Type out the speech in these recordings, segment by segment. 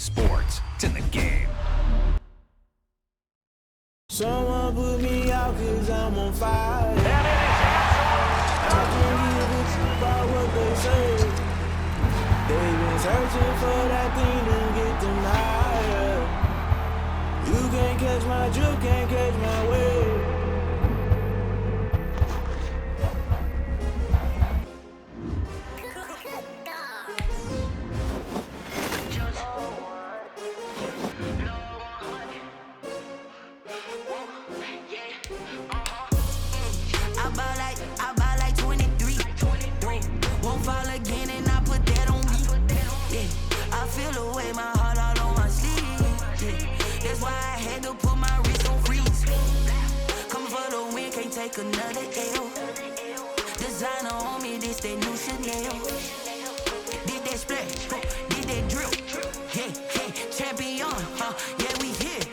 sports. It's in the game. Someone put me out 'cause I'm on fire. I can give a truth about what they say. They've been searching for that thing to get them higher. You can't catch my drift, can't catch my wave. I buy like 23. Won't fall again and I put that on me. Yeah, I feel the way, my heart all on my sleeve. Yeah, that's why I had to put my wrist on freeze. Coming for the win, can't take another L. Designer on me, this that new Chanel. Did that splash, did that drill. Yeah, champion, yeah, we here.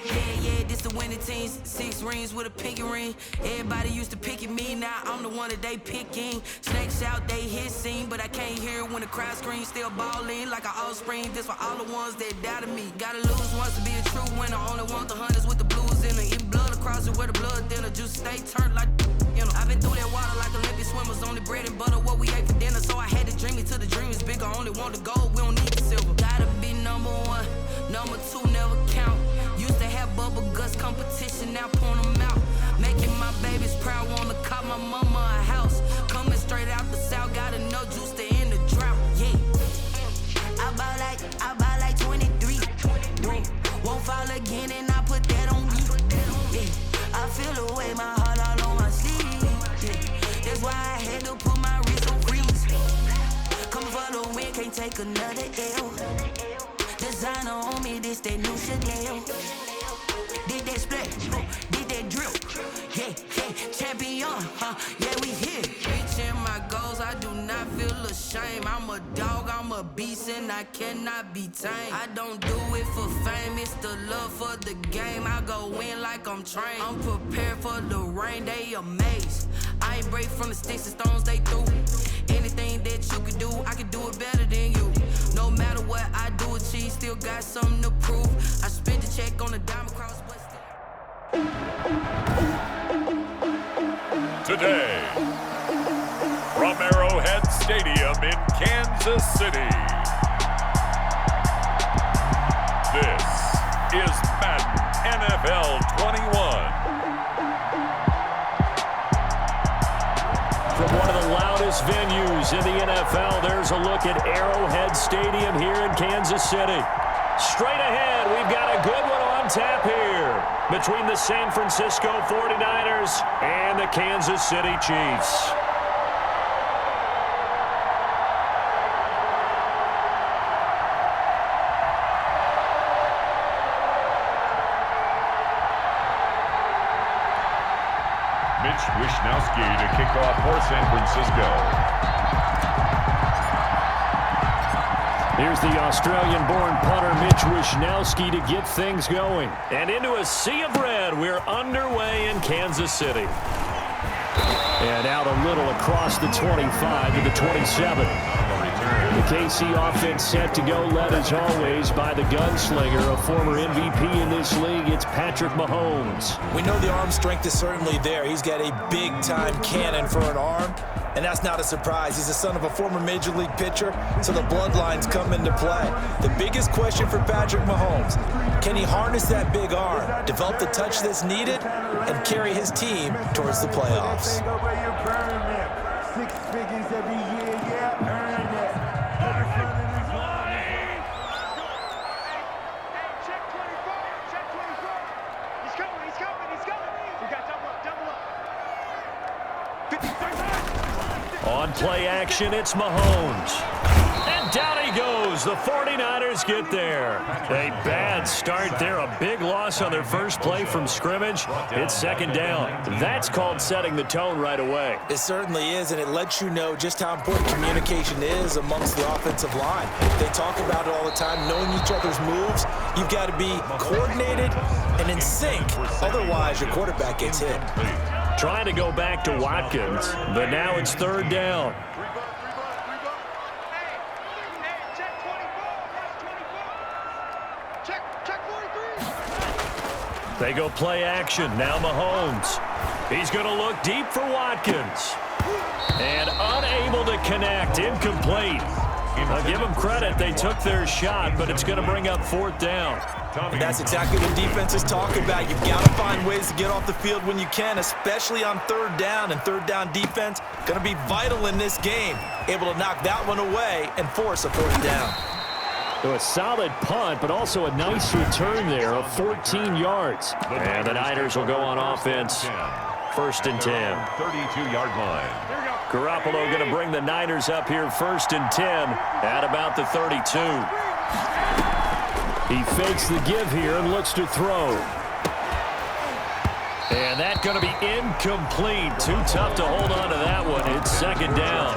Yeah, this the winning teams. 6 rings with a pinky ring. Everybody used to picking me, now I'm the one that they picking. Snakes out, they hissing, but I can't hear when the crowd screams. Still balling like an offspring. This for all the ones that doubted me. Gotta lose once to be a true winner. Only want the hunters with the blues in it. Eating blood across it where the blood thinner. Juice stay turned like, you know. I've been through that water like Olympic swimmers. Only bread and butter, what we ate for dinner. So I had to dream it till the dream is bigger. Only want the gold, we don't need the silver. Gotta be number 1, number 2 never count. Used to have bubble guts competition, now point them out. Making my babies proud, wanna call my mama a house. Coming straight out the south, got enough juice to end the drought. Yeah, I buy like 23. Won't fall again and I put that on me. Yeah, I feel the way, my heart all on my sleeve. Yeah, that's why I had to put my wrist on freeze. Coming for the win, can't take another L. Designer on me, this that new Chanel. Did that splash, did that drill. Yeah, champion, yeah, we here. Reaching my goals, I do not feel ashamed. I'm a dog, I'm a beast, and I cannot be tamed. I don't do it for fame, it's the love for the game. I go in like I'm trained. I'm prepared for the rain, they amazed. I ain't break from the sticks and stones they threw. Anything that you can do, I can do it better than you. No matter what I do, achieve, still got something to prove. I spent the check on the diamond cross, but still. Today, from Arrowhead Stadium in Kansas City, this is Madden NFL 21. From one of the loudest venues in the NFL, there's a look at Arrowhead Stadium here in Kansas City. Straight ahead, we've got a good one on tap here between the San Francisco 49ers and the Kansas City Chiefs. Mitch Wishnowsky to kick off for San Francisco. Here's the Australian-born punter Mitch Wishnowsky to get things going. And into a sea of red, we're underway in Kansas City. And out a little across the 25 to the 27. The KC offense set to go, led as always by the gunslinger, a former MVP in this league. It's Patrick Mahomes. We know the arm strength is certainly there. He's got a big-time cannon for an arm, and that's not a surprise. He's the son of a former Major League pitcher, so the bloodlines come into play. The biggest question for Patrick Mahomes, can he harness that big arm, develop the touch that's needed, and carry his team towards the playoffs? On play action, it's Mahomes. And down he goes. The 49ers get there. A bad start there. A big loss on their first play from scrimmage. It's second down. That's called setting the tone right away. It certainly is, and it lets you know just how important communication is amongst the offensive line. They talk about it all the time, knowing each other's moves. You've got to be coordinated and in sync. Otherwise, your quarterback gets hit. Trying to go back to Watkins, but now it's third down. They go play action. Now Mahomes. He's going to look deep for Watkins. And unable to connect. Incomplete. I'll give them credit. They took their shot, but it's going to bring up 4th down. And that's exactly what defenses talk about. You've got to find ways to get off the field when you can, especially on 3rd down. And 3rd down defense going to be vital in this game. Able to knock that one away and force a 4th down. So a solid punt, but also a nice return there of 14 yards. And the Niners will go on offense. 1st and 10. 32-yard line. Garoppolo going to bring the Niners up here 1st and 10 at about the 32. He fakes the give here and looks to throw. And that's going to be incomplete. Too tough to hold on to that one. It's 2nd down.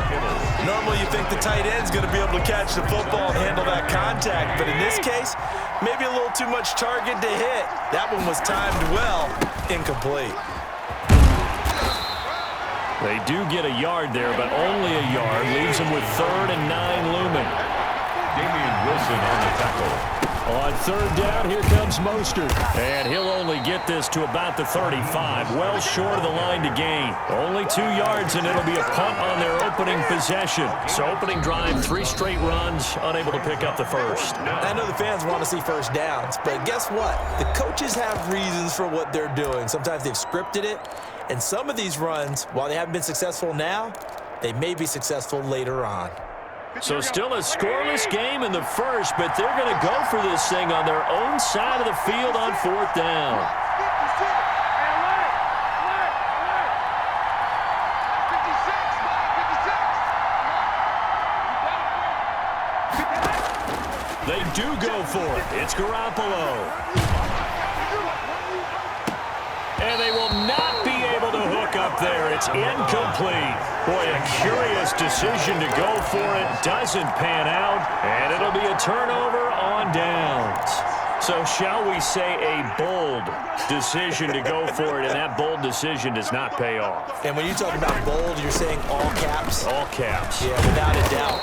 Normally you think the tight end's going to be able to catch the football and handle that contact, but in this case, maybe a little too much target to hit. That one was timed well. Incomplete. They do get a yard there, but only a yard. Leaves them with 3rd and 9 looming. Damian Wilson on the tackle. On 3rd down, here comes Mostert. And he'll only get this to about the 35. Well short of the line to gain. Only 2 yards, and it'll be a punt on their opening possession. So opening drive, 3 straight runs, unable to pick up the first. I know the fans want to see first downs, but guess what? The coaches have reasons for what they're doing. Sometimes they've scripted it. And some of these runs, while they haven't been successful now, they may be successful later on. So still a scoreless game in the first, but they're going to go for this thing on their own side of the field on 4th down. They do go for it. It's Garoppolo. And they will not be able to hook up there. It's incomplete. Boy, a curious decision to go for it. Doesn't pan out. And it'll be a turnover on downs. So shall we say a bold decision to go for it, and that bold decision does not pay off. And when you talk about bold, you're saying all caps? All caps. Yeah, without a doubt.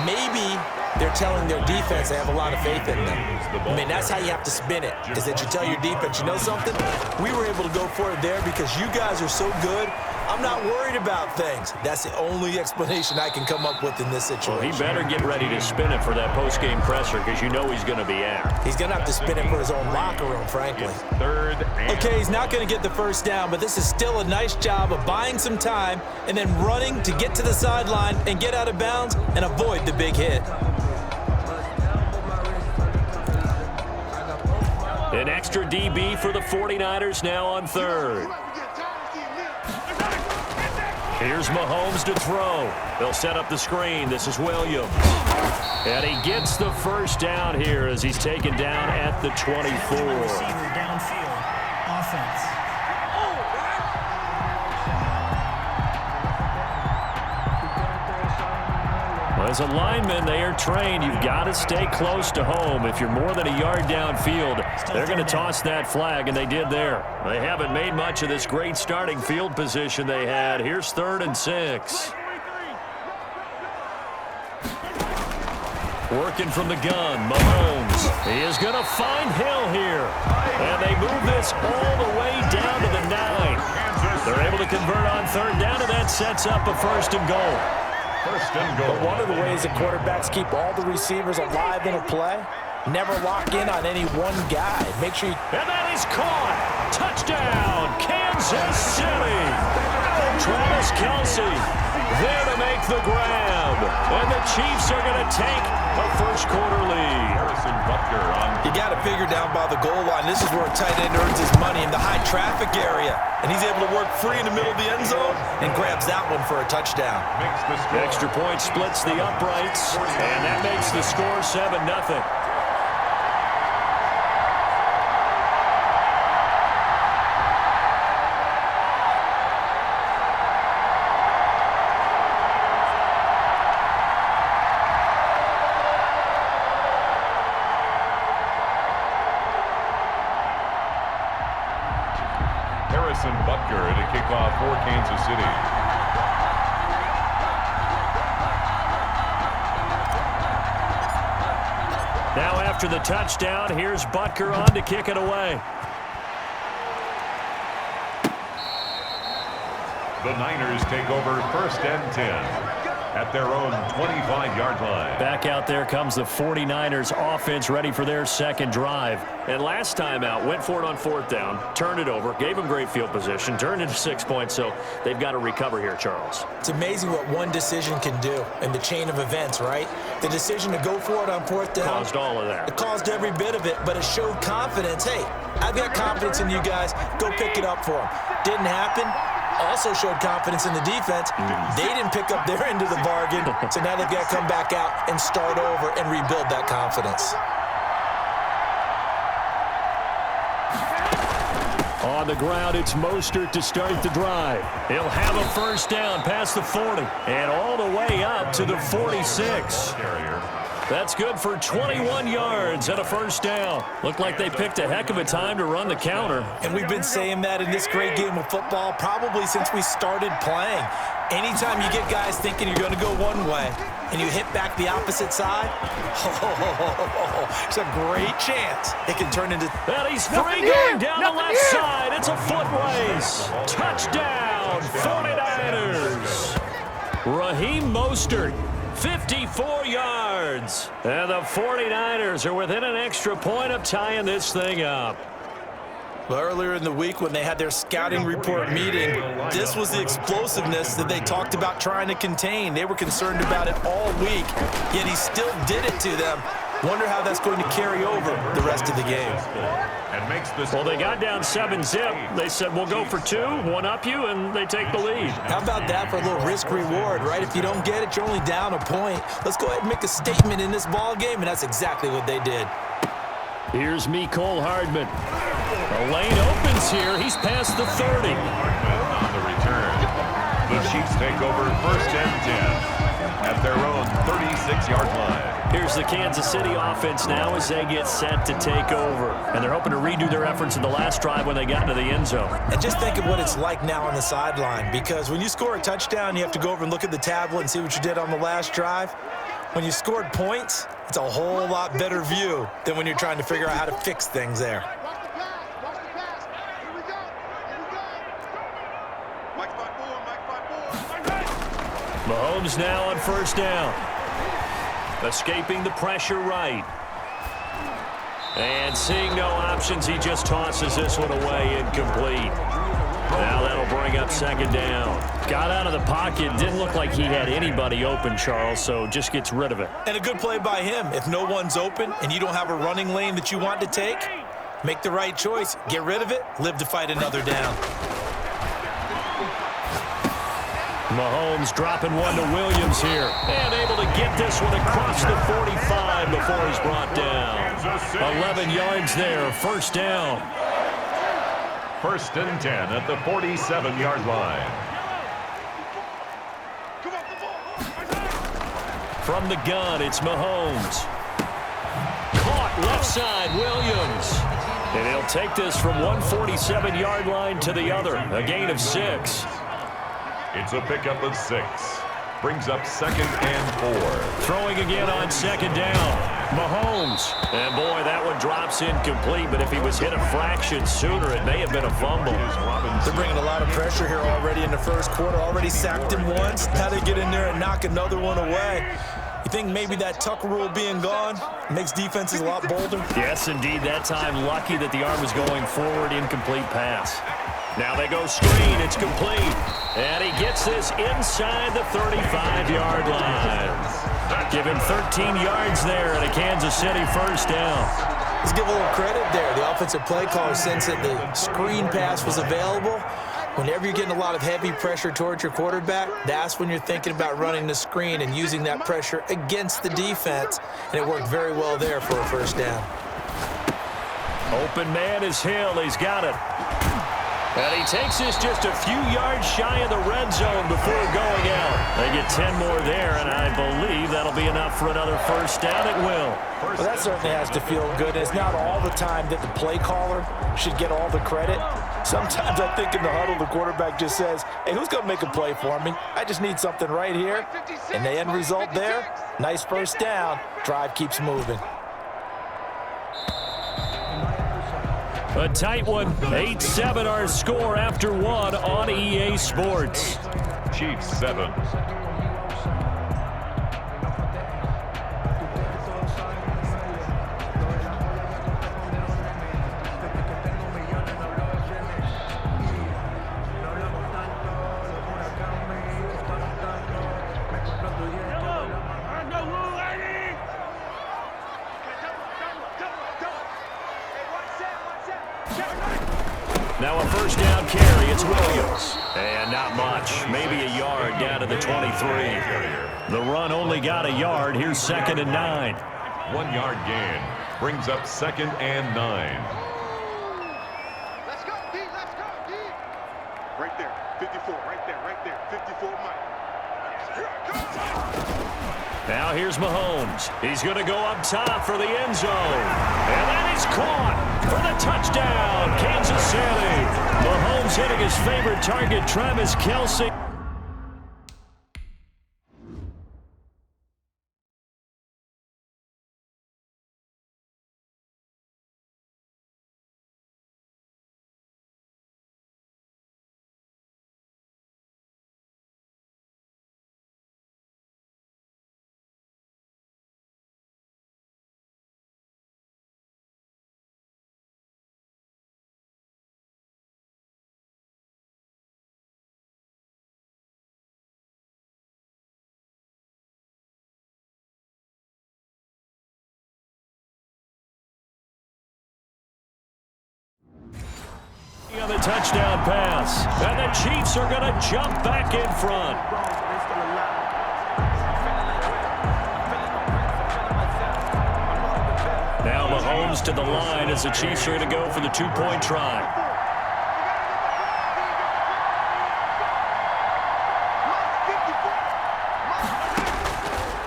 Maybe they're telling their defense they have a lot of faith in them. I mean, that's how you have to spin it, is that you tell your defense, you know something? We were able to go for it there because you guys are so good. I'm not worried about things. That's the only explanation I can come up with in this situation. Well, he better get ready to spin it for that post-game presser because you know he's going to be out. He's going to have to spin it for his own locker room, frankly. 3rd and... Okay, he's not going to get the first down, but this is still a nice job of buying some time and then running to get to the sideline and get out of bounds and avoid the big hit. An extra DB for the 49ers now on 3rd. Here's Mahomes to throw. They'll set up the screen. This is Williams. And he gets the first down here as he's taken down at the 24. Downfield. Offense. Well, as a lineman, they are trained. You've got to stay close to home. If you're more than a yard downfield, they're going to toss that flag, and they did there. They haven't made much of this great starting field position they had. Here's 3rd and 6. Working from the gun, Mahomes. He is going to find Hill here. And they move this all the way down to the 9. They're able to convert on 3rd down, and that sets up a 1st and goal. 1st and goal. But one of the ways that quarterbacks keep all the receivers alive in a play, never lock in on any one guy. Make sure you... And that is caught. Touchdown, Kansas City. Travis Kelce there to make the grab. And the Chiefs are going to take a first-quarter lead. You got to figure down by the goal line. This is where a tight end earns his money in the high traffic area. And he's able to work free in the middle of the end zone and grabs that one for a touchdown. Extra point splits the uprights, and that makes the score 7-0. Butker to kick off for Kansas City. Now after the touchdown, here's Butker on to kick it away. The Niners take over 1st and 10 at their own 25-yard line. Back out there comes the 49ers offense ready for their second drive. And last time out, went for it on 4th down, turned it over, gave them great field position, turned into 6 points, so they've got to recover here, Charles. It's amazing what one decision can do in the chain of events, right? The decision to go for it on 4th down. Caused all of that. It caused every bit of it, but it showed confidence. Hey, I've got confidence in you guys. Go pick it up for them. Didn't happen. Also showed confidence in the defense. They didn't pick up their end of the bargain, so now they've got to come back out and start over and rebuild that confidence. On the ground, it's Mostert to start the drive. He'll have a first down past the 40 and all the way up to the 46. That's good for 21 yards and a first down. Looked like they picked a heck of a time to run the counter. And we've been saying that in this great game of football probably since we started playing. Anytime you get guys thinking you're going to go one way and you hit back the opposite side, it's a great chance it can turn into... And he's free going down the left side. It's a foot race. Touchdown, 49ers. Raheem Mostert. 54 yards. And the 49ers are within an extra point of tying this thing up. Well, earlier in the week when they had their scouting report meeting, this was the explosiveness that they talked about trying to contain. They were concerned about it all week, yet he still did it to them. Wonder how that's going to carry over the rest of the game. Well, they got down 7-zip. They said, we'll go for 2, one up you, and they take the lead. How about that for a little risk-reward, right? If you don't get it, you're only down a point. Let's go ahead and make a statement in this ball game, and that's exactly what they did. Here's Mecole Hardman. The lane opens here. He's past the 30. On the return, the Chiefs take over 1st and 10 at their own 36-yard line. Here's the Kansas City offense now as they get set to take over. And they're hoping to redo their efforts in the last drive when they got into the end zone. And just think of what it's like now on the sideline, because when you score a touchdown, you have to go over and look at the tablet and see what you did on the last drive. When you scored points, it's a whole lot better view than when you're trying to figure out how to fix things there. Mahomes now on 1st down. Escaping the pressure right. And seeing no options, he just tosses this one away incomplete. Now that'll bring up 2nd down. Got out of the pocket. Didn't look like he had anybody open, Charles, so just gets rid of it. And a good play by him. If no one's open and you don't have a running lane that you want to take, make the right choice. Get rid of it. Live to fight another down. Mahomes dropping one to Williams here. And able to get this one across the 45 before he's brought down. 11 yards there, 1st down. 1st and 10 at the 47-yard line. From the gun, it's Mahomes. Caught left side, Williams. And he'll take this from 147-yard line to the other. A gain of 6. It's a pickup of 6. Brings up 2nd and 4. Throwing again on 2nd down. Mahomes. And boy, that one drops incomplete, but if he was hit a fraction sooner, it may have been a fumble. They're bringing a lot of pressure here already in the 1st quarter. Already sacked him once. Now they get in there and knock another one away. You think maybe that Tucker rule being gone makes defenses a lot bolder? Yes, indeed. That time, lucky that the arm was going forward. Incomplete pass. Now they go screen. It's complete. And he gets this inside the 35-yard line. Give him 13 yards there and a Kansas City 1st down. Let's give a little credit there. The offensive play caller, since that the screen pass was available, whenever you're getting a lot of heavy pressure towards your quarterback, that's when you're thinking about running the screen and using that pressure against the defense. And it worked very well there for a 1st down. Open man is Hill. He's got it. And he takes this just a few yards shy of the red zone before going out. They get 10 more there, and I believe that'll be enough for another 1st down. It will. Well, that certainly has to feel good. It's not all the time that the play caller should get all the credit. Sometimes I think in the huddle, the quarterback just says, hey, who's going to make a play for me? I just need something right here. And the end result there, nice 1st down. Drive keeps moving. A tight one. 8-7 our score after one on EA Sports. Chiefs 7. Now a first down carry. It's Williams. And not much. Maybe a yard down to the 23. The run only got a yard. Here's 2nd and 9. 1 yard gain. Brings up 2nd and 9. Let's go, D. Let's go, D. Right there. 54. Right there. 54 Mike. Here it comes. Now here's Mahomes. He's going to go up top for the end zone. And that is caught for the touchdown, Kansas City. Mahomes hitting his favorite target, Travis Kelce. On the touchdown pass. And the Chiefs are going to jump back in front. Now Mahomes to the line as the Chiefs are going to go for the 2-point try.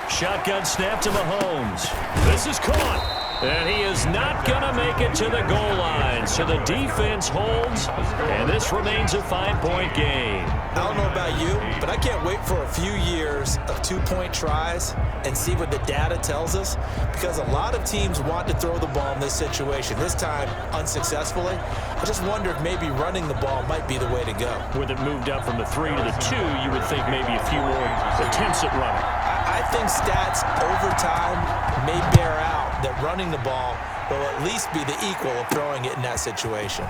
Shotgun snap to Mahomes. This is caught. And he is not going to make it to the goal line. So the defense holds, and this remains a 5-point game. I don't know about you, but I can't wait for a few years of 2-point tries and see what the data tells us, because a lot of teams want to throw the ball in this situation, this time unsuccessfully. I just wonder if maybe running the ball might be the way to go. With it moved up from the 3 to the 2, you would think maybe a few more attempts at running. I think stats over time may bear out that running the ball will at least be the equal of throwing it in that situation.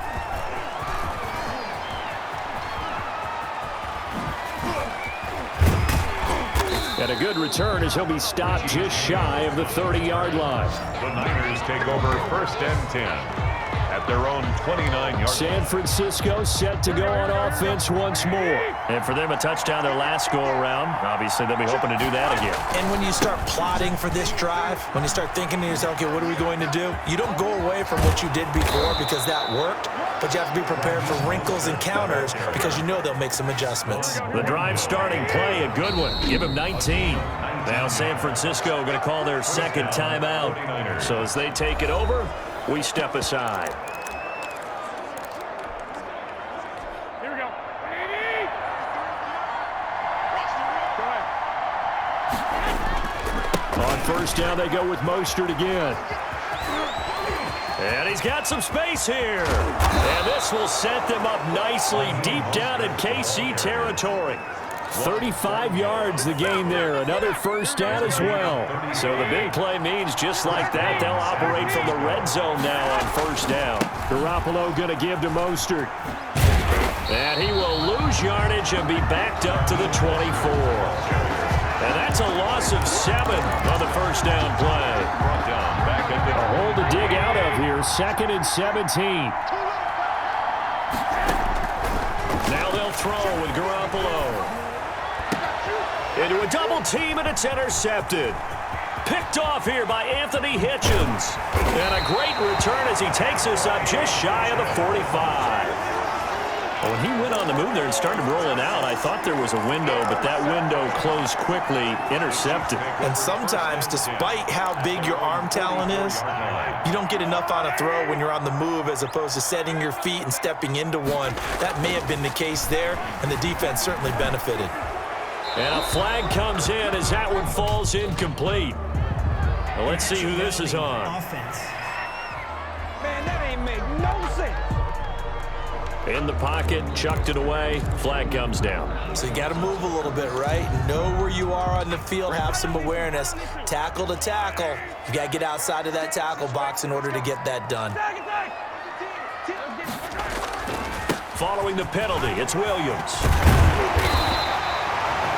And a good return as he'll be stopped just shy of the 30-yard line. The Niners take over 1st and 10 at their own 29-yard. San Francisco set to go on offense once more. And for them, a touchdown their last go-around. Obviously, they'll be hoping to do that again. And when you start plotting for this drive, when you start thinking to yourself, okay, what are we going to do? You don't go away from what you did before because that worked, but you have to be prepared for wrinkles and counters because you know they'll make some adjustments. The drive starting play, a good one. Give him 19. Now San Francisco going to call their 2nd timeout. So as they take it over, we step aside. Here we go. On 1st down, they go with Mostert again. And he's got some space here. And this will set them up nicely deep down in KC territory. 35 yards the gain there. Another 1st down as well. So the big play means just like that, they'll operate from the red zone now on 1st down. Garoppolo going to give to Mostert. And he will lose yardage and be backed up to the 24. And that's a loss of 7 on the 1st down play. A hole to dig out of here. 2nd and 17. Now they'll throw with Garoppolo. Into a double team, and it's intercepted. Picked off here by Anthony Hitchens. And a great return as he takes us up just shy of the 45. When he went on the move there and started rolling out, I thought there was a window, but that window closed quickly, intercepted. And sometimes, despite how big your arm talent is, you don't get enough on a throw when you're on the move as opposed to setting your feet and stepping into one. That may have been the case there, and the defense certainly benefited. And a flag comes in as that one falls incomplete. Well, let's see who this is on. Offense. Man, that ain't make no sense. In the pocket, chucked it away, flag comes down. So you got to move a little bit, right? Know where you are on the field, have some awareness. Tackle to tackle. You got to get outside of that tackle box in order to get that done. Following the penalty, it's Williams.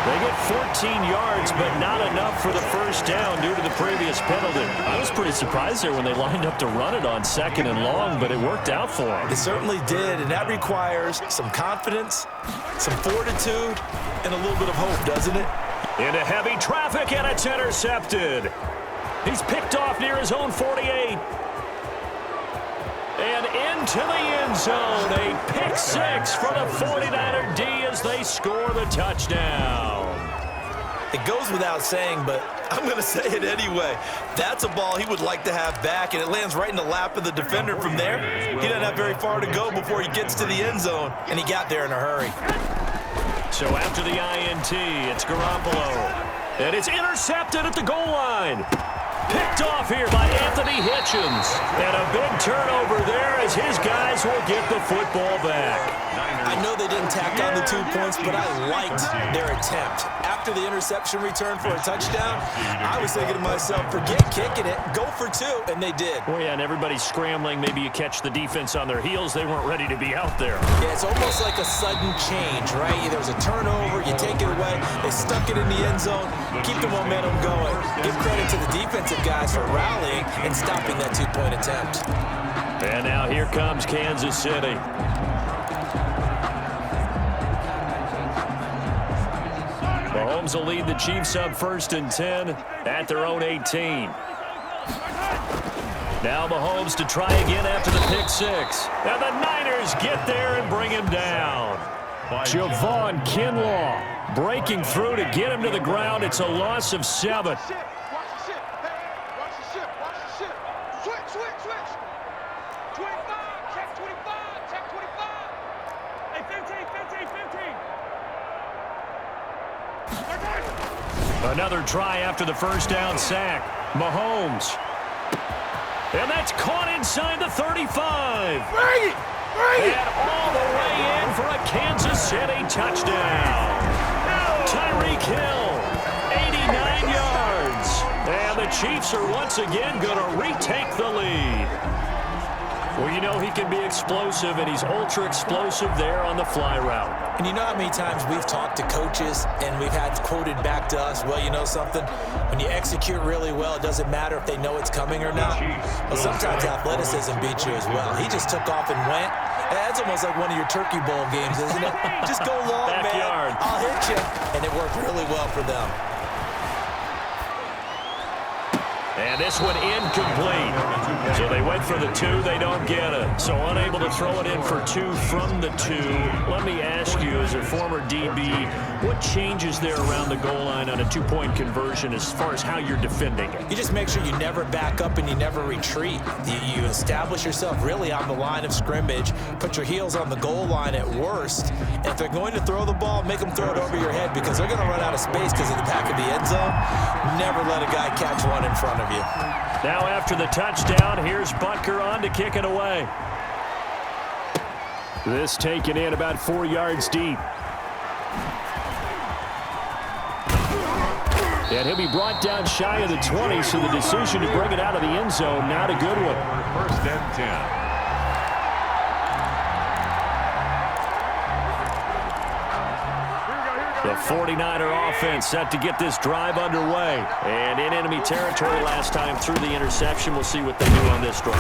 They get 14 yards, but not enough for the first down due to the previous penalty. I was pretty surprised there when they lined up to run it on second and long, but it worked out for them. It certainly did, and that requires some confidence, some fortitude, and a little bit of hope, doesn't it? Into heavy traffic, and it's intercepted. He's picked off near his own 48. And into the end zone, a pick six for the 49er D as they score the touchdown. It goes without saying, but I'm going to say it anyway. That's a ball he would like to have back, and it lands right in the lap of the defender from there. He doesn't have very far to go before he gets to the end zone, and he got there in a hurry. So after the INT, it's Garoppolo. And it's intercepted at the goal line. Picked off here by Anthony Hitchens. And a big turnover there as his guys will get the football back. I know they didn't tack on the 2 points, but I liked their attempt. After the interception return for a touchdown, I was thinking to myself, forget kicking it, go for two, and they did. Oh, yeah, and everybody's scrambling. Maybe you catch the defense on their heels. They weren't ready to be out there. Yeah, it's almost like a sudden change, right? There was a turnover, you take it away, they stuck it in the end zone, keep the momentum going. Give credit to the defensive guys for rallying and stopping that 2-point attempt. And now here comes Kansas City. Mahomes will lead the Chiefs up 1st and 10 at their own 18. Now Mahomes to try again after the pick six. And the Niners get there and bring him down. Javon Kinlaw breaking through to get him to the ground. It's a loss of 7. Another try after the first down sack. Mahomes. And that's caught inside the 35. And all the way in for a Kansas City touchdown. Tyreek Hill, 89 yards. And the Chiefs are once again going to retake the lead. Well, you know he can be explosive, and he's ultra-explosive there on the fly route. And you know how many times we've talked to coaches and we've had quoted back to us, well, you know something? When you execute really well, it doesn't matter if they know it's coming or not. Well, sometimes athleticism beats you as well. He just took off and went. That's almost like one of your Turkey Bowl games, isn't it? Just go long, Backyard. man. I'll hit you. And it worked really well for them. And this one incomplete. So they went for the 2, they don't get it. So unable to throw it in for 2 from the 2. Let me ask you, as a former DB, what changes there around the goal line on a 2-point conversion as far as how you're defending it? You just make sure you never back up and you never retreat. You establish yourself really on the line of scrimmage, put your heels on the goal line at worst, and if they're going to throw the ball, make them throw it over your head because they're going to run out of space because of the back of the end zone. Never let a guy catch one in front of you. Now after the touchdown, here's Butker on to kick it away. This taken in about 4 yards deep. And he'll be brought down shy of the 20, so the decision to bring it out of the end zone, not a good one. 1st and 10. The 49er offense set to get this drive underway. And in enemy territory last time through the interception. We'll see what they do on this drive.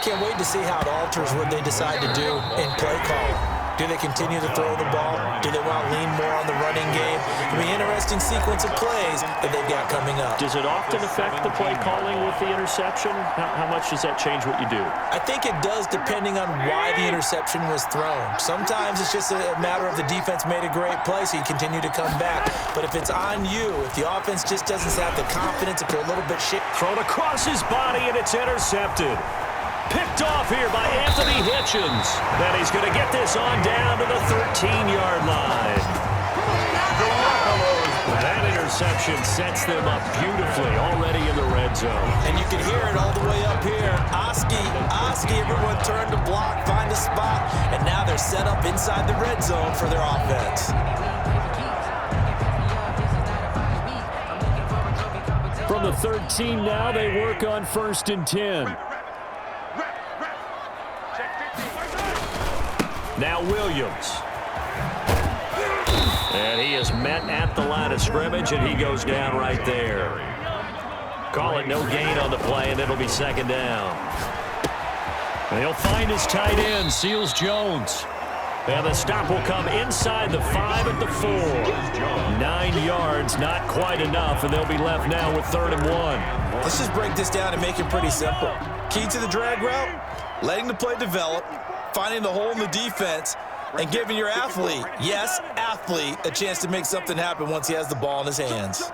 Can't wait to see how it alters what they decide to do in play call. Do they continue to throw the ball? Do they want to lean more on the running game? It'll be an interesting sequence of plays that they've got coming up. Does it often affect the play calling with the interception? How much does that change what you do? I think it does depending on why the interception was thrown. Sometimes it's just a matter of the defense made a great play, so you continue to come back. But if it's on you, if the offense just doesn't have the confidence, if they're a little bit shit. Thrown across his body, and it's intercepted. Picked off here by Anthony Hitchens. Then he's going to get this on down to the 13-yard line. That interception interception sets them up beautifully already in the red zone. And you can hear it all the way up here. Oski, everyone turn to block, find a spot, and now they're set up inside the red zone for their offense. From the 13 now, they work on 1st and 10. Now Williams. And he is met at the line of scrimmage, and he goes down right there. Call it no gain on the play, and it'll be 2nd down. And he'll find his tight end, Seals Jones. And the stop will come inside the 5 at the 4. 9 yards, not quite enough, and they'll be left now with 3rd and 1. Let's just break this down and make it pretty simple. Key to the drag route, letting the play develop, finding the hole in the defense, and giving your athlete, yes, athlete, a chance to make something happen once he has the ball in his hands.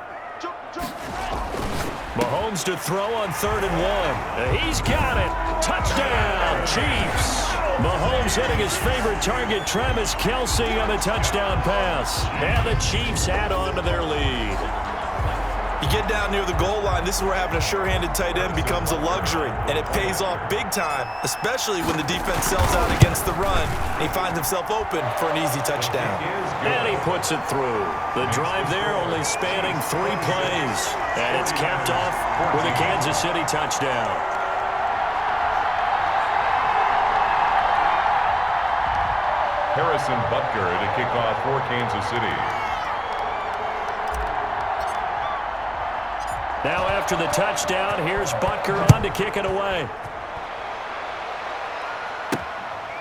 Mahomes to throw on 3rd and 1. He's got it. Touchdown, Chiefs. Mahomes hitting his favorite target, Travis Kelce, on the touchdown pass. And the Chiefs add on to their lead. You get down near the goal line, this is where having a sure-handed tight end becomes a luxury, and it pays off big time, especially when the defense sells out against the run, and he finds himself open for an easy touchdown. And he puts it through. The drive there only spanning 3 plays, and it's capped off with a Kansas City touchdown. Harrison Butker to kick off for Kansas City. Now after the touchdown, here's Butker on to kick it away.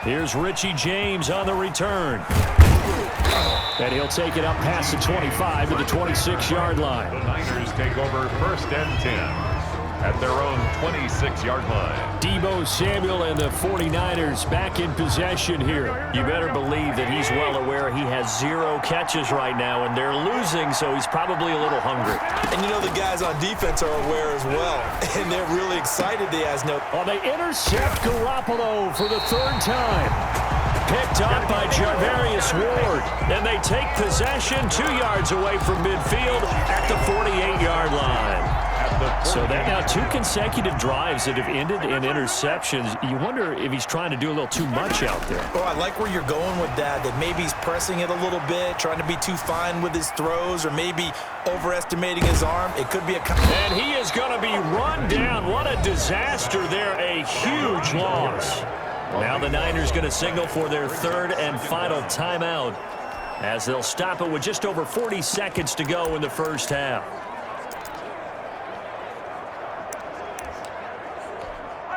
Here's Richie James on the return. And he'll take it up past the 25 to the 26-yard line. The Niners take over 1st and 10 at their own 26-yard line. Deebo Samuel and the 49ers back in possession here. You better believe that he's well aware he has 0 catches right now, and they're losing, so he's probably a little hungry. And you know the guys on defense are aware as well, and they're really excited he has no... Oh, they intercept Garoppolo for the 3rd time. Picked up by Jarvarius Ward, and they take possession 2 yards away from midfield at the 48-yard line. So that now 2 consecutive drives that have ended in interceptions. You wonder if he's trying to do a little too much out there. Oh, I like where you're going with that maybe he's pressing it a little bit, trying to be too fine with his throws, or maybe overestimating his arm. It could be a... And he is going to be run down. What a disaster there. A huge loss. Now the Niners going to signal for their 3rd and final timeout, as they'll stop it with just over 40 seconds to go in the first half.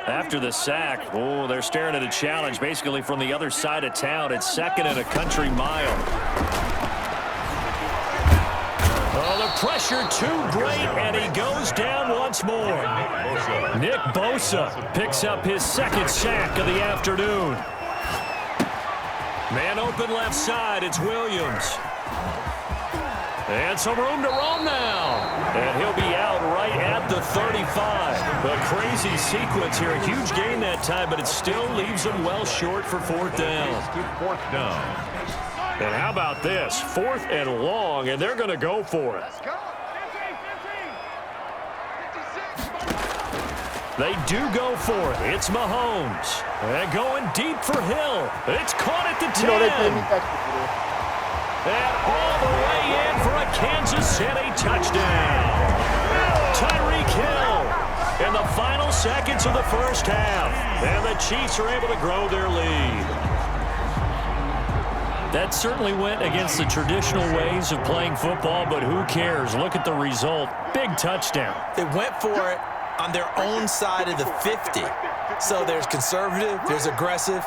After the sack, oh, they're staring at a challenge basically from the other side of town. It's 2nd and a country mile. Oh, the pressure too great, and he goes down once more. Nick Bosa picks up his 2nd sack of the afternoon. Man open left side, it's Williams. And some room to roam now. And he'll be out right at the 35. A crazy sequence here. A huge gain that time, but it still leaves him well short for 4th down. And how about this? 4th and long, and they're going to go for it. They do go for it. It's Mahomes. And going deep for Hill. It's caught at the 10. And all the way in for a Kansas City touchdown. Tyreek Hill in the final seconds of the first half. And the Chiefs are able to grow their lead. That certainly went against the traditional ways of playing football, but who cares? Look at the result. Big touchdown. They went for it on their own side of the 50. So there's conservative, there's aggressive.